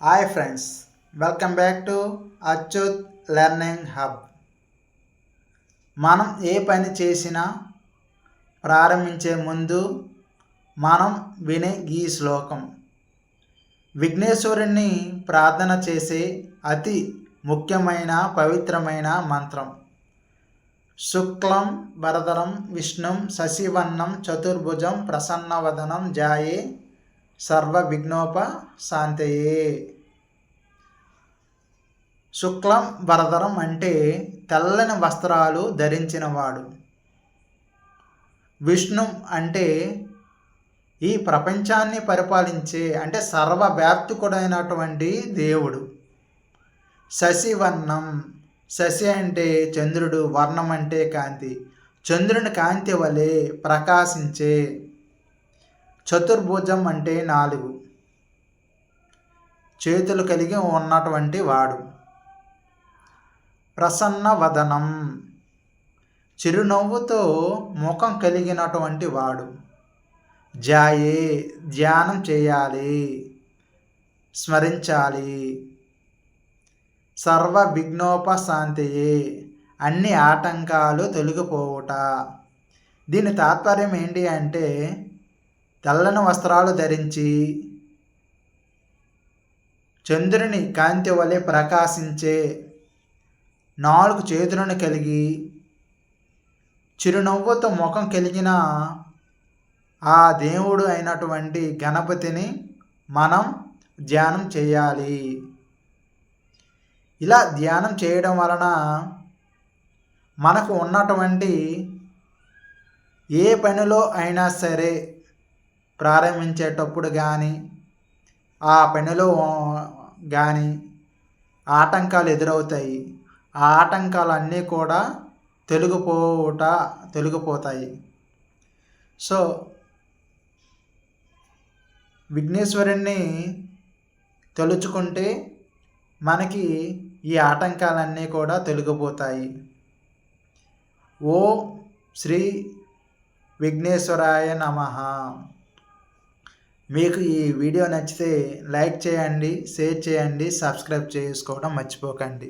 Hi friends, welcome back to Achyut learning hub. మనం ఏ పని చేసినా ప్రారంభించే ముందు మనం వినే ఈ శ్లోకం విఘ్నేశ్వరుణ్ణి ప్రార్థన చేసే అతి ముఖ్యమైన పవిత్రమైన మంత్రం. శుక్లం వరదరం విష్ణుం శశివర్ణం చతుర్భుజం ప్రసన్నవదనం ధ్యాయే సర్వ విఘ్నోప శాంతయే. శుక్లం వరదరం అంటే తెల్లని వస్త్రాలు ధరించినవాడు. విష్ణు అంటే ఈ ప్రపంచాన్ని పరిపాలించే అంటే సర్వవ్యాప్తికుడైనటువంటి దేవుడు. శశివర్ణం, శశి అంటే చంద్రుడు, వర్ణం అంటే కాంతి, చంద్రుని కాంతి వలె ప్రకాశించే. చతుర్భుజం అంటే 4 చేతులు కలిగి ఉన్నటువంటి వాడు. ప్రసన్న వదనం, చిరునవ్వుతో ముఖం కలిగినటువంటి వాడు. ధ్యాయే, ధ్యానం చేయాలి, స్మరించాలి. సర్వ విఘ్నోపశాంతయే, అన్ని ఆటంకాలు తొలగిపోవుట. దీని తాత్పర్యం ఏంటి అంటే తెల్లని వస్త్రాలు ధరించి చంద్రుని కాంతి వలె ప్రకాశించే 4 చేతులను కలిగి చిరునవ్వుతో ముఖం కలిగిన ఆ దేవుడు అయినటువంటి గణపతిని మనం ధ్యానం చేయాలి. ఇలా ధ్యానం చేయడం వలన మనకు ఉన్నటువంటి ఏ పనిలో అయినా సరే ప్రారంభించేటప్పుడు కానీ ఆ పనిలో కానీ ఆటంకాలు ఎదురవుతాయి. ఆ ఆటంకాలన్నీ కూడా తొలగిపోతాయి. సో విఘ్నేశ్వరుణ్ణి తలుచుకుంటే మనకి ఈ ఆటంకాలన్నీ కూడా తొలగిపోతాయి. ఓం శ్రీ విఘ్నేశ్వరాయ నమః. మీకు ఈ వీడియో నచ్చితే లైక్ చేయండి, షేర్ చేయండి, సబ్స్క్రైబ్ చేసుకోవడం మర్చిపోకండి.